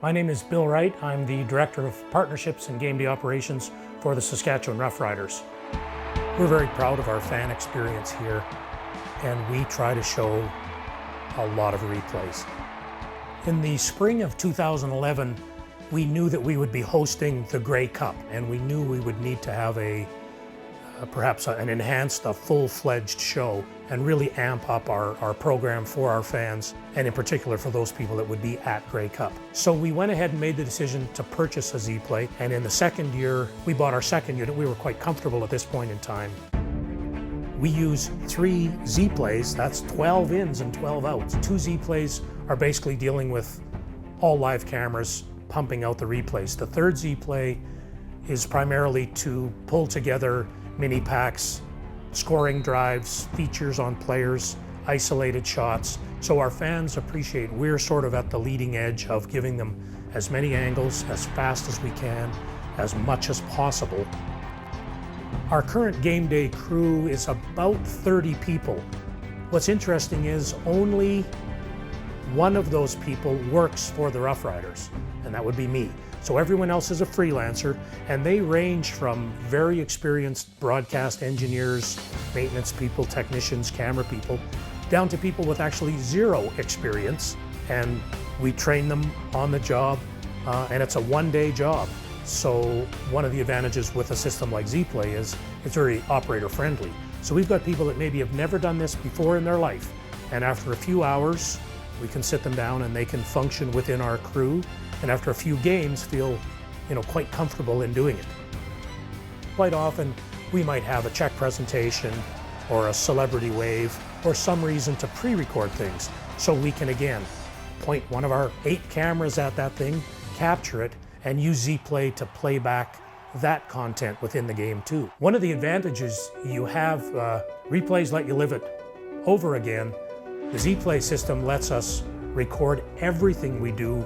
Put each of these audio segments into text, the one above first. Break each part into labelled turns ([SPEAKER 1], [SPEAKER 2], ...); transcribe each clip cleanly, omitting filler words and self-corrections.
[SPEAKER 1] My name is Bill Wright. I'm the Director of Partnerships and Game Day Operations for the Saskatchewan Roughriders. We're very proud of our fan experience here, and we try to show a lot of replays. In the spring of 2011, we knew that we would be hosting the Grey Cup, and we knew we would need to have perhaps an enhanced, full-fledged show and really amp up our program for our fans, and in particular for those people that would be at Grey Cup. So we went ahead and made the decision to purchase a ZEPLAY, and in the second year, we bought our second unit. We were quite comfortable at this point in time. We use 3 ZEPLAYs, that's 12 ins and 12 outs. 2 ZEPLAYs are basically dealing with all live cameras pumping out the replays. The third ZEPLAY is primarily to pull together mini packs, scoring drives, features on players, isolated shots. So our fans appreciate we're sort of at the leading edge of giving them as many angles, as fast as we can, as much as possible. Our current game day crew is about 30 people. What's interesting is only one of those people works for the Roughriders, and that would be me. So everyone else is a freelancer, and they range from very experienced broadcast engineers, maintenance people, technicians, camera people, down to people with actually 0 experience, and we train them on the job, and it's a one-day job. So one of the advantages with a system like ZEPLAY is it's very operator friendly. So we've got people that maybe have never done this before in their life, and after a few hours, we can sit them down and they can function within our crew, and after a few games feel, quite comfortable in doing it. Quite often, we might have a check presentation or a celebrity wave or some reason to pre-record things, so we can again point one of our 8 cameras at that thing, capture it, and use ZEPLAY to play back that content within the game too. One of the advantages you have, replays let you live it over again. The ZEPLAY system lets us record everything we do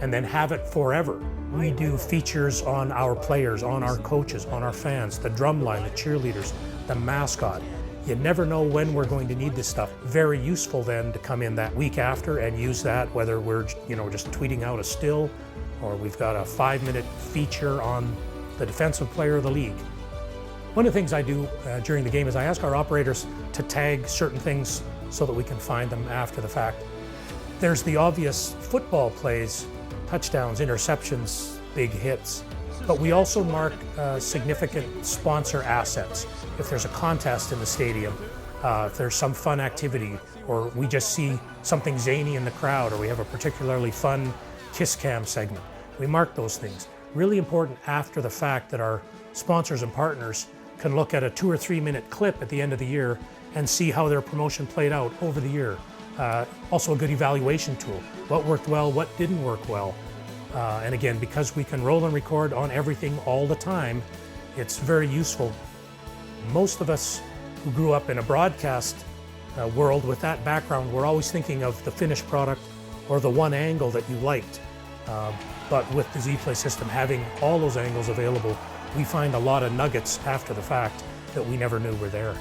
[SPEAKER 1] and then have it forever. We do features on our players, on our coaches, on our fans, the drum line, the cheerleaders, the mascot. You never know when we're going to need this stuff. Very useful then to come in that week after and use that, whether we're just tweeting out a still or we've got a 5-minute feature on the defensive player of the league. One of the things I do during the game is I ask our operators to tag certain things so that we can find them after the fact. There's the obvious football plays, touchdowns, interceptions, big hits, but we also mark significant sponsor assets. If there's a contest in the stadium, if there's some fun activity, or we just see something zany in the crowd, or we have a particularly fun kiss cam segment, we mark those things. Really important after the fact that our sponsors and partners can look at a 2 or 3 minute clip at the end of the year and see how their promotion played out over the year. Also a good evaluation tool. What worked well, what didn't work well. And again, because we can roll and record on everything all the time, it's very useful. Most of us who grew up in a broadcast world with that background, we're always thinking of the finished product or the one angle that you liked. But with the ZEPLAY system having all those angles available, we find a lot of nuggets after the fact that we never knew were there.